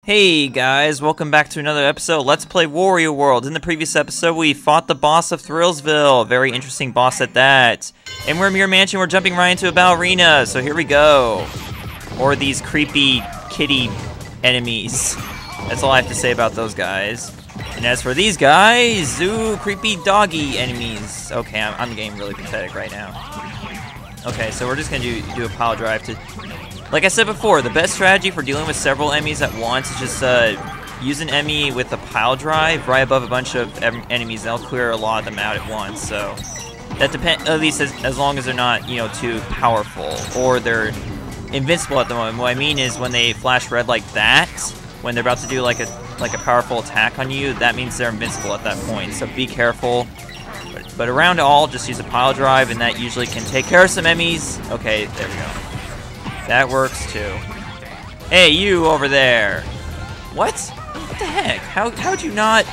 Hey guys, welcome back to another episode. Let's play Wario World. In the previous episode, we fought the boss of Thrillsville. Very interesting boss at that. And we're in Mirror Mansion. We're jumping right into a ballerina. So here we go. Or these creepy kitty enemies. That's all I have to say about those guys. And as for these guys, ooh, creepy doggy enemies. Okay, I'm getting really pathetic right now. Okay, so we're just gonna do a pile drive to. Like I said before, the best strategy for dealing with several enemies at once is just use an enemy with a pile drive right above a bunch of enemies. That'll clear a lot of them out at once. So that depends, at least as long as they're not, you know, too powerful or they're invincible at the moment. What I mean is when they flash red like that, when they're about to do like a powerful attack on you, that means they're invincible at that point. So be careful. But around all, just use a pile drive, and that usually can take care of some enemies. Okay, there we go. That works too. Hey, you over there. What? What the heck? How'd you not?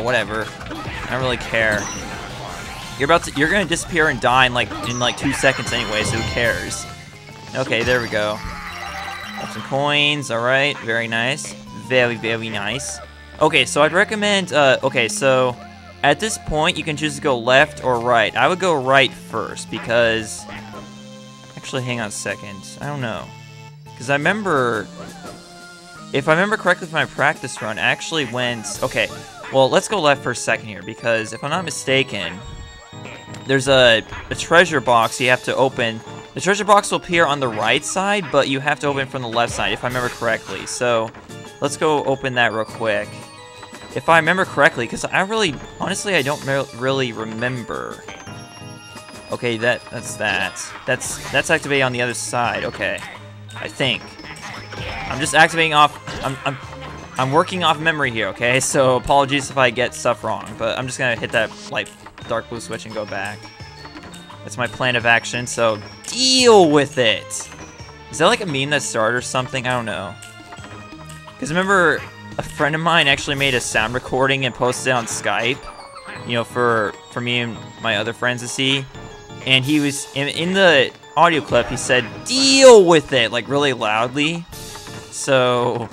Whatever. I don't really care. You're gonna disappear and die in like 2 seconds anyway, so who cares? Okay, there we go. Got some coins. All right, very nice. Very, very nice. Okay, so I'd recommend. Okay, so at this point you can choose to go left or right. I would go right first because. Actually, hang on a second. I don't know. Because I remember... If I remember correctly from my practice run, I actually went... Okay, well, let's go left for a second here. Because if I'm not mistaken, there's a treasure box you have to open. The treasure box will appear on the right side, but you have to open it from the left side, if I remember correctly. So, let's go open that real quick. If I remember correctly, because I really... Honestly, I don't really remember... Okay, that's that. That's activated on the other side. Okay, I think. I'm just activating off. I'm working off memory here. Okay, so apologies if I get stuff wrong, but I'm just gonna hit that light dark blue switch and go back. That's my plan of action. So deal with it. Is that like a meme that started or something? I don't know. Because remember, a friend of mine actually made a sound recording and posted it on Skype. You know, for me and my other friends to see. And he was, in the audio clip, he said, deal with it, like really loudly. So,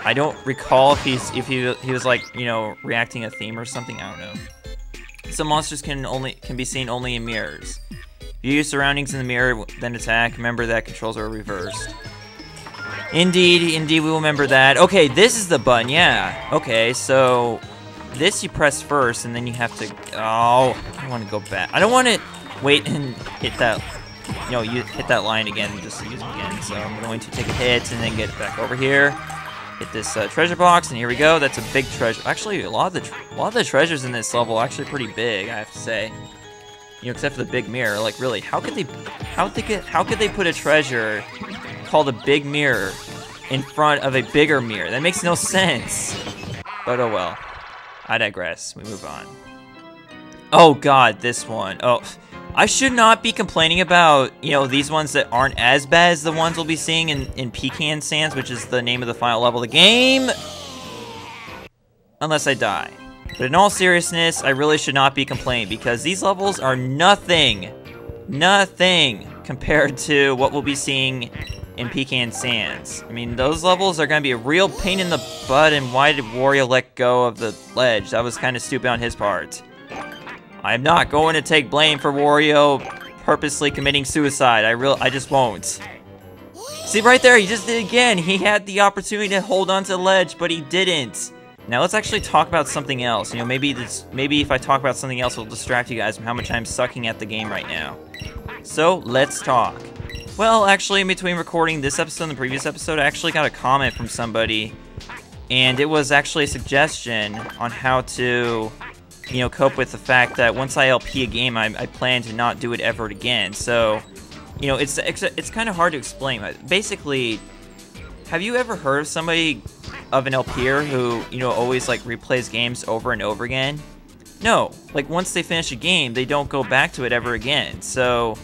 I don't recall if he was like, you know, reacting a theme or something, I don't know. Some monsters can be seen only in mirrors. View your surroundings in the mirror, then attack. Remember that controls are reversed. Indeed, we will remember that. Okay, this is the button, yeah. Okay, so, this you press first, and then you have to, oh, I want to go back. I don't want to... Wait and hit that, you know, you hit that line again just to use it again. So I'm going to take a hit and then get back over here. Hit this treasure box, and here we go. That's a big treasure. Actually, a lot of the treasures in this level are actually pretty big, I have to say. You know, except for the big mirror. Like, really, how could they put a treasure called a big mirror in front of a bigger mirror? That makes no sense. But oh well. I digress. We move on. Oh God, this one. Oh. I should not be complaining about, you know, these ones that aren't as bad as the ones we'll be seeing in Pecan Sands, which is the name of the final level of the game. Unless I die. But in all seriousness, I really should not be complaining because these levels are nothing compared to what we'll be seeing in Pecan Sands. I mean, those levels are going to be a real pain in the butt, and why did Wario let go of the ledge? That was kind of stupid on his part. I'm not going to take blame for Wario purposely committing suicide. I just won't. See, right there, he just did it again. He had the opportunity to hold onto the ledge, but he didn't. Now let's actually talk about something else. You know, maybe if I talk about something else, it'll distract you guys from how much I'm sucking at the game right now. So, let's talk. Well, actually, in between recording this episode and the previous episode, I actually got a comment from somebody, and it was actually a suggestion on how to... you know, cope with the fact that once I LP a game, I plan to not do it ever again. So, you know, it's kind of hard to explain. Basically, have you ever heard of somebody of an LPer who, you know, always like replays games over and over again? No, like once they finish a game, they don't go back to it ever again. So,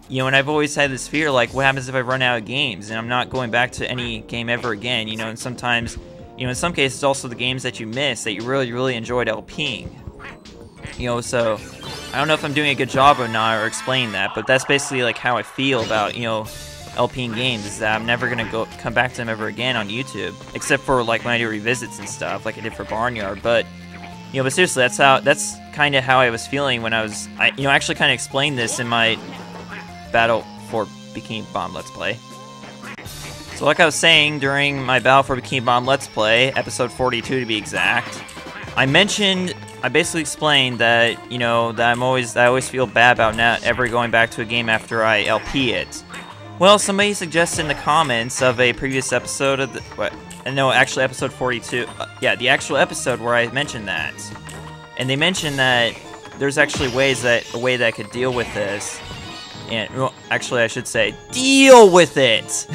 you know, and I've always had this fear, like, what happens if I run out of games and I'm not going back to any game ever again? You know, and sometimes, you know, in some cases, also the games that you miss that you really enjoyed LPing. You know, so I don't know if I'm doing a good job or not or explaining that, but that's basically like how I feel about, you know, LPing games is that I'm never gonna come back to them ever again on YouTube, except for like when I do revisits and stuff, like I did for Barnyard. But but seriously, that's kind of how I was feeling when I actually kind of explained this in my Battle for Bikini Bomb Let's Play. So like I was saying during my Battle for Bikini Bomb Let's Play, episode 42 to be exact, I basically explained that, that I always feel bad about not ever going back to a game after I LP it. Well, somebody suggested in the comments of a previous episode of actually episode 42, the actual episode where I mentioned that. And they mentioned that there's actually a way that I could deal with this. And, well, actually I should say, deal with it!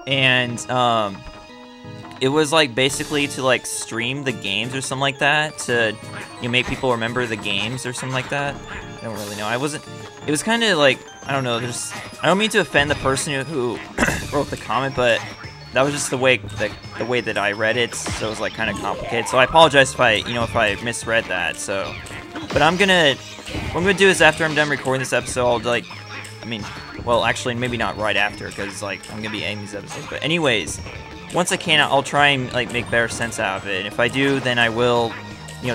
And, it was like basically to like stream the games or something like that to make people remember the games or something like that. I don't really know. It was kind of like, I don't know, I don't mean to offend the person who wrote the comment, but that was just the way that I read it, so it was like kind of complicated. So I apologize if I misread that. So, but what I'm gonna do is after I'm done recording this episode, well, actually maybe not right after, because like I'm gonna be ending these episodes. But anyways, once I can, I'll try and like make better sense out of it. And if I do, then I will,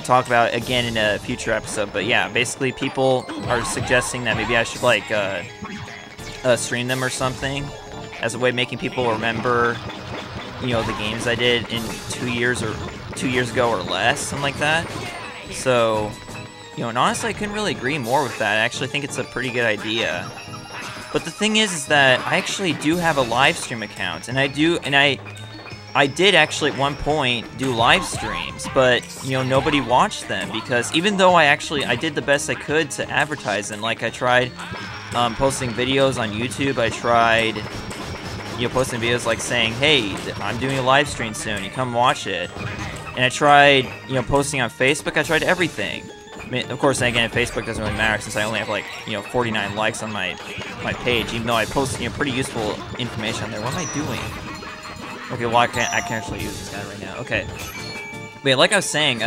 talk about it again in a future episode. But yeah, basically people are suggesting that maybe I should like stream them or something as a way of making people remember, the games I did in 2 years ago or less, something like that. So, and honestly, I couldn't really agree more with that. I actually think it's a pretty good idea. But the thing is that I actually do have a live stream account, and I did actually at one point do live streams, but nobody watched them, because even though I did the best I could to advertise them, like I tried posting videos on YouTube, I tried posting videos like saying, hey, I'm doing a live stream soon, you come watch it. And I tried posting on Facebook, I tried everything. I mean, of course, again, Facebook doesn't really matter since I only have like 49 likes on my page, even though I post pretty useful information on there. What am I doing? Okay, well I can actually use this guy right now. Okay, but yeah, like I was saying,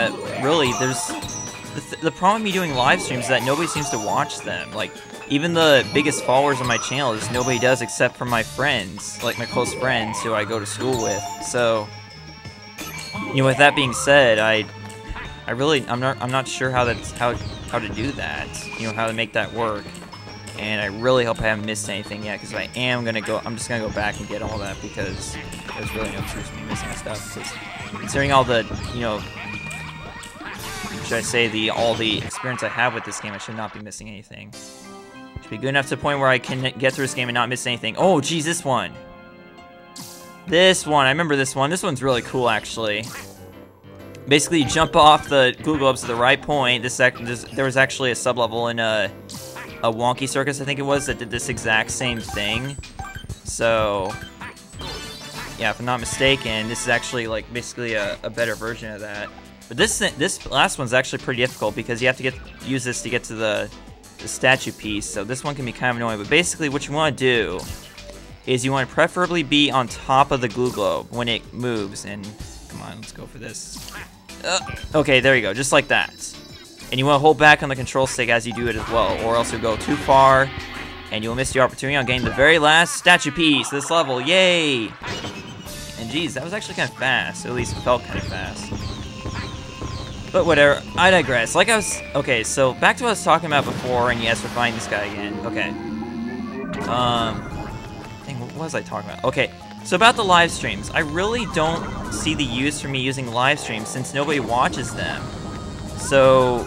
really, there's the problem with me doing live streams is that nobody seems to watch them. Like even the biggest followers on my channel is nobody does except for my friends, like my close friends who I go to school with. So with that being said, I'm not sure how to do that, how to make that work, and I really hope I haven't missed anything yet, because I'm just gonna go back and get all that, because there's really no excuse for me missing stuff, because considering all the, should I say, all the experience I have with this game, I should not be missing anything. Should be good enough to the point where I can get through this game and not miss anything. Oh geez, this one, I remember this one. This one's really cool, actually. Basically, you jump off the glue globes to the right point. There was actually a sub-level in a Wonky Circus, I think it was, that did this exact same thing. So, yeah, if I'm not mistaken, this is actually like basically a better version of that. But this last one's actually pretty difficult, because you have to use this to get to the statue piece. So this one can be kind of annoying. But basically, what you want to do is you want to preferably be on top of the glue globe when it moves. And come on, let's go for this. Okay, there you go, just like that. And you want to hold back on the control stick as you do it as well, or else you'll go too far, and you'll miss your opportunity on getting the very last statue piece of this level. Yay! And geez, that was actually kind of fast. At least it felt kind of fast. But whatever, I digress. Okay, so back to what I was talking about before, and yes, we're finding this guy again. Okay. Dang, what was I talking about? Okay. So about the live streams, I really don't see the use for me using live streams since nobody watches them. So,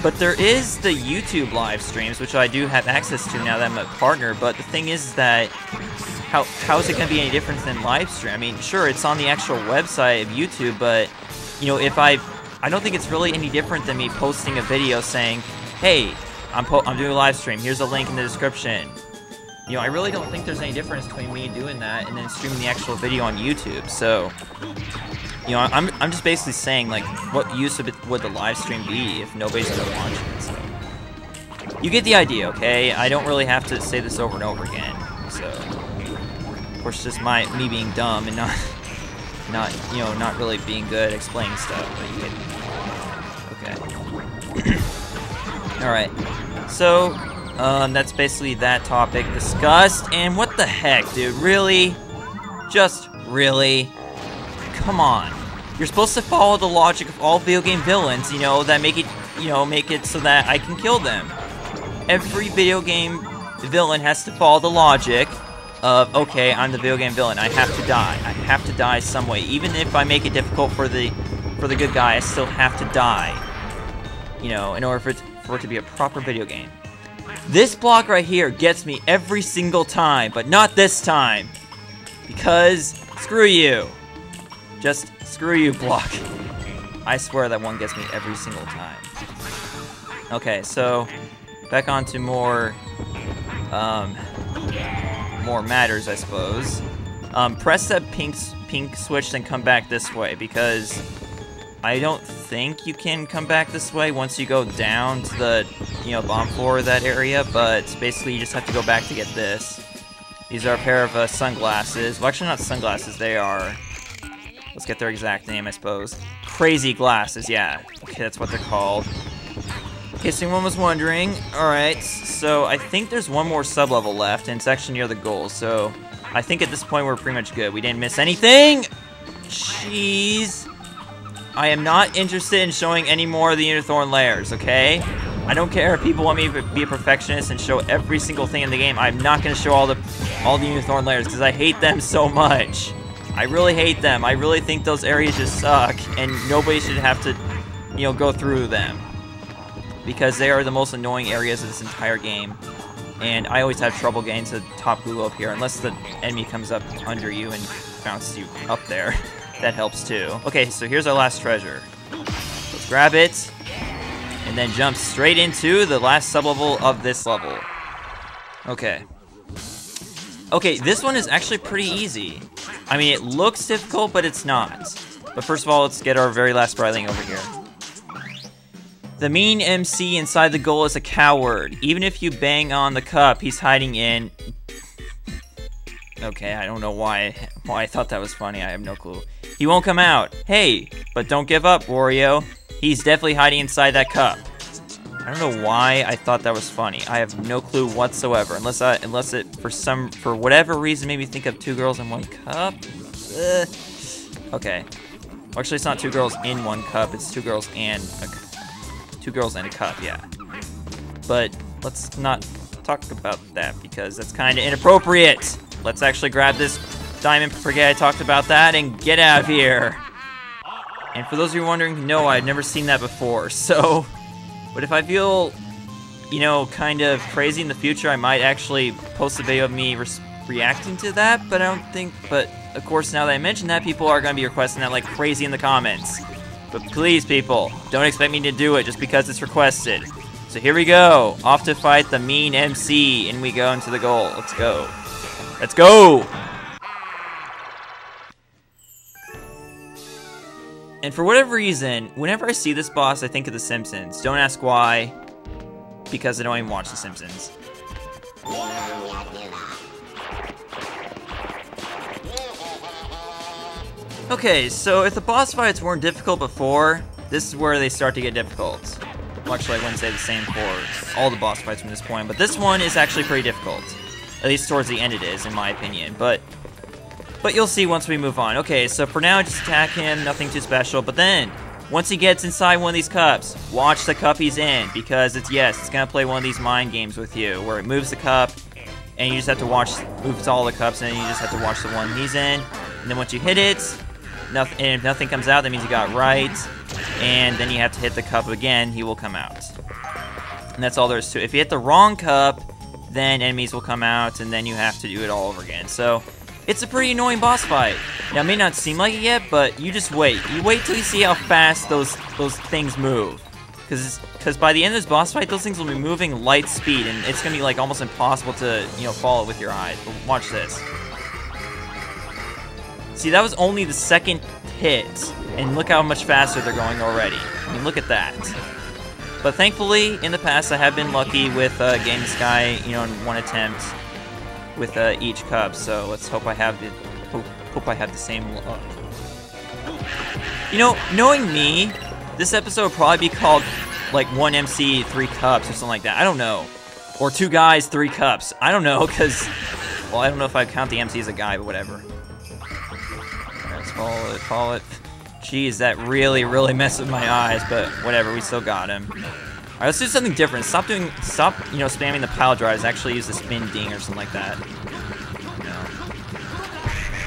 but there is the YouTube live streams, which I do have access to now that I'm a partner, but the thing is that, how is it going to be any different than live stream? I mean, sure, it's on the actual website of YouTube, but, if I don't think it's really any different than me posting a video saying, hey, I'm doing a live stream, here's a link in the description. I really don't think there's any difference between me doing that and then streaming the actual video on YouTube. So, I'm just basically saying, like, what use of it would the live stream be if nobody's gonna watch it? So, you get the idea, okay? I don't really have to say this over and over again. So, of course, just me being dumb and not really being good at explaining stuff. But you get, okay. All right. So. That's basically that topic discussed. And what the heck, dude? Really? Just really? Come on. You're supposed to follow the logic of all video game villains, you know, that make it so that I can kill them. Every video game villain has to follow the logic of, okay, I'm the video game villain, I have to die. I have to die some way. Even if I make it difficult for the good guy, I still have to die. You know, in order for it to be a proper video game. This block right here gets me every single time, but not this time. Because, screw you. Just screw you, block. I swear that one gets me every single time. Okay, so back on to more matters, I suppose. Press that pink switch, then come back this way, because I don't think you can come back this way once you go down to the, you know, bomb floor of that area, but basically you just have to go back to get this. These are a pair of sunglasses. Well, actually not sunglasses, they are... Let's get their exact name, I suppose. Crazy glasses, yeah. Okay, that's what they're called. In case anyone was wondering. Alright, so I think there's one more sub-level left, and it's actually near the goal, so I think at this point we're pretty much good. We didn't miss anything! Jeez. I am not interested in showing any more of the Unithorn layers, okay? I don't care if people want me to be a perfectionist and show every single thing in the game. I'm not going to show all the Unithorn layers, because I hate them so much. I really hate them. I really think those areas just suck, and nobody should have to, you know, go through them. Because they are the most annoying areas of this entire game. And I always have trouble getting to the top glue up here, unless the enemy comes up under you and bounces you up there. That helps too. Okay, so here's our last treasure. Let's grab it, and then jump straight into the last sublevel of this level. Okay. Okay, this one is actually pretty easy. I mean, it looks difficult, but it's not. But first of all, let's get our very last Bryling over here. The mean MC inside the goal is a coward. Even if you bang on the cup, he's hiding in... Okay, I don't know why I thought that was funny. I have no clue. He won't come out. Hey, but don't give up, Wario. He's definitely hiding inside that cup. I don't know why I thought that was funny. I have no clue whatsoever, unless it for whatever reason made me think of two girls in one cup. Okay. Well, actually, it's not two girls in one cup. It's two girls and a cup. Yeah. But let's not talk about that because that's kind of inappropriate. Let's actually grab this diamond, forget I talked about that, and get out of here. And for those of you wondering, no, I've never seen that before, so... But if I feel, you know, kind of crazy in the future, I might actually post a video of me reacting to that, but I don't think... But, of course, now that I mentioned that, people are going to be requesting that like crazy in the comments. But please, people, don't expect me to do it just because it's requested. So here we go, off to fight the mean MC, and we go into the goal. Let's go. Let's go! And for whatever reason, whenever I see this boss, I think of The Simpsons. Don't ask why, because I don't even watch The Simpsons. Okay, so if the boss fights weren't difficult before, this is where they start to get difficult. Well, actually, I wouldn't say the same for all the boss fights from this point, but this one is actually pretty difficult. At least towards the end it is, in my opinion, but you'll see once we move on. Okay, so for now, just attack him, nothing too special, but then, once he gets inside one of these cups, watch the cup he's in, because it's gonna play one of these mind games with you, where it moves the cup, and you just have to watch, moves all the cups, and then you just have to watch the one he's in, and then once you hit it, and if nothing comes out, that means you got right, and then you have to hit the cup again, he will come out. And that's all there is to it. If you hit the wrong cup, then enemies will come out, and then you have to do it all over again. So, it's a pretty annoying boss fight. Now, it may not seem like it yet, but you just wait. You wait till you see how fast those things move. Because by the end of this boss fight, those things will be moving light speed, and it's going to be, like, almost impossible to, you know, follow it with your eyes. But watch this. See, that was only the second hit, and look how much faster they're going already. I mean, look at that. But thankfully, in the past, I have been lucky with getting this guy, you know, in one attempt with each cup. So let's hope I have the same luck. You know, knowing me, this episode would probably be called like 1 MC 3 cups or something like that. I don't know. Or 2 guys, 3 cups. I don't know, because... Well, I don't know if I count the Emcee as a guy, but whatever. Alright, let's follow it. Jeez, that really, really messed with my eyes, but whatever, we still got him. Alright, let's do something different. Stop, spamming the pile drivers. Actually use the spin ding or something like that.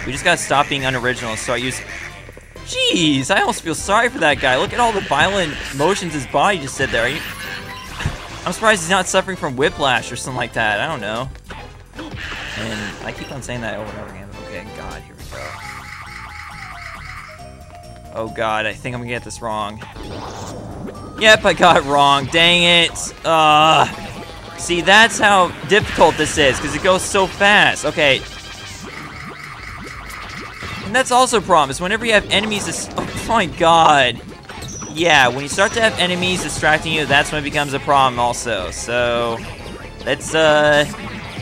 We just gotta stop being unoriginal, so I use... Jeez, I almost feel sorry for that guy. Look at all the violent motions his body just did there. I'm surprised he's not suffering from whiplash or something like that. I don't know. And I keep on saying that over and over again. Okay, God, here we go. Oh God, I think I'm gonna get this wrong. Yep, I got it wrong. Dang it. See, that's how difficult this is, because it goes so fast. Okay. And that's also a problem, is whenever you have enemies... Oh my God. Yeah, when you start to have enemies distracting you, that's when it becomes a problem also. So, let's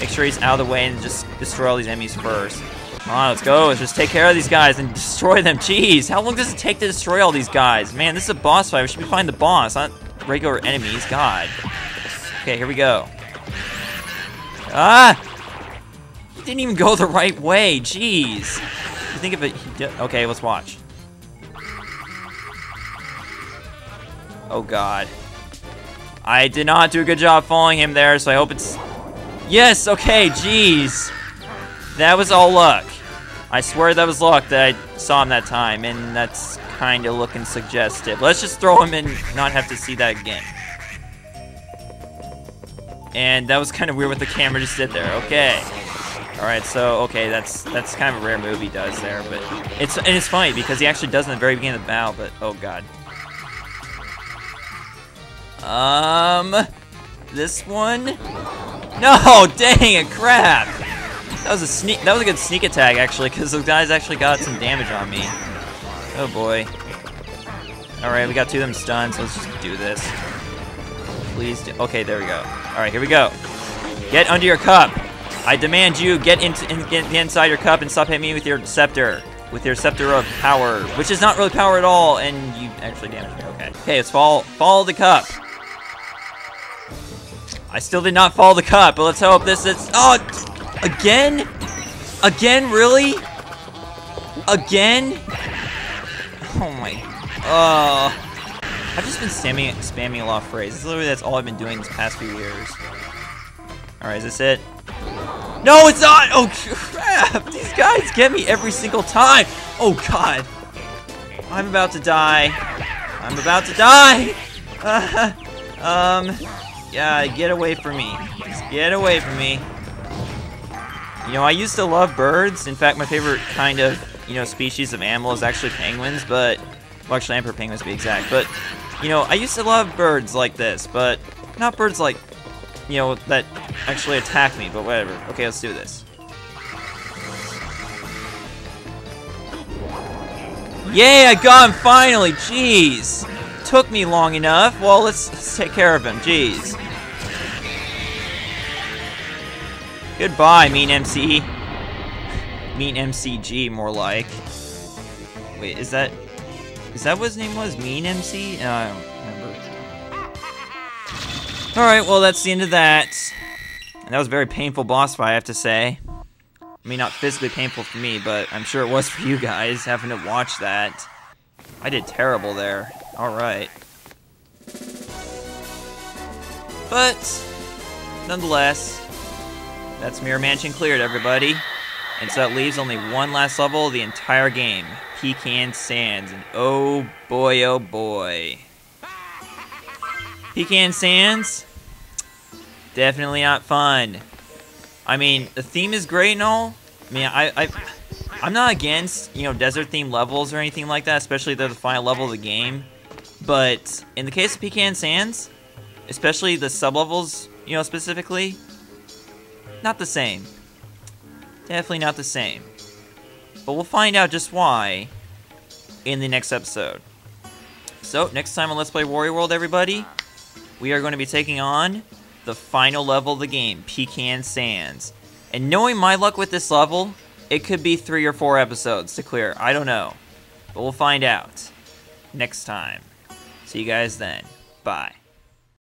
make sure he's out of the way and just destroy all these enemies first. Come on, let's go. Let's just take care of these guys and destroy them. Jeez, how long does it take to destroy all these guys? Man, this is a boss fight. We should be fighting the boss, not regular enemies. God. Okay, here we go. Ah! He didn't even go the right way. Jeez. You think of it... Okay, let's watch. Oh God. I did not do a good job following him there, so I hope it's... Yes, okay, jeez. That was all luck. I swear that was luck that I saw him that time, and that's kind of looking suggestive. Let's just throw him and not have to see that again. And that was kind of weird what the camera just did there. Okay. Alright, so, okay, that's kind of a rare move he does there, but... It's funny, because he actually does in the very beginning of the battle, but... Oh God. This one? No, dang it, crap! That was a good sneak attack, actually, because those guys actually got some damage on me. Oh boy. Alright, we got 2 of them stunned, so let's just do this. Please do. Okay, there we go. Alright, here we go. Get under your cup! I demand you get inside your cup and stop hitting me with your scepter. With your scepter of power, which is not really power at all, and you actually damaged me. Okay. Okay, let's follow the cup. I still did not follow the cup, but let's hope this is... Oh! Again? Again? Really? Again? Oh my... I've just been spamming a lot of phrases. Literally, that's all I've been doing these past few years. Alright, is this it? No, it's not! Oh, crap! These guys get me every single time! Oh, God! I'm about to die. I'm about to die! Yeah, get away from me. Just get away from me. You know, I used to love birds. In fact, my favorite kind of, species of animal is actually penguins, but... Well, actually, emperor penguins to be exact. But, I used to love birds like this, but not birds like, that actually attack me, but whatever. Okay, let's do this. Yay, I got him finally! Jeez! Took me long enough. Well, let's take care of him. Jeez. Goodbye, mean Emcee. Mean MCG, more like. Wait, is that what his name was? Mean Emcee? No, I don't remember. Alright, well, that's the end of that. And that was a very painful boss fight, I have to say. I mean, not physically painful for me, but I'm sure it was for you guys, having to watch that. I did terrible there. Alright. But, nonetheless, that's Mirror Mansion cleared, everybody. And so that leaves only one last level of the entire game. Pecan Sands. And oh boy, oh boy. Pecan Sands? Definitely not fun. I mean, the theme is great and all. I mean, I'm not against, desert themed levels or anything like that, especially if they're the final level of the game. But in the case of Pecan Sands, especially the sub-levels, specifically, not the same. Definitely not the same. But we'll find out just why in the next episode. So, next time on Let's Play Wario World, everybody, we are going to be taking on the final level of the game, Pecan Sands. And knowing my luck with this level, it could be 3 or 4 episodes to clear. I don't know. But we'll find out next time. See you guys then. Bye.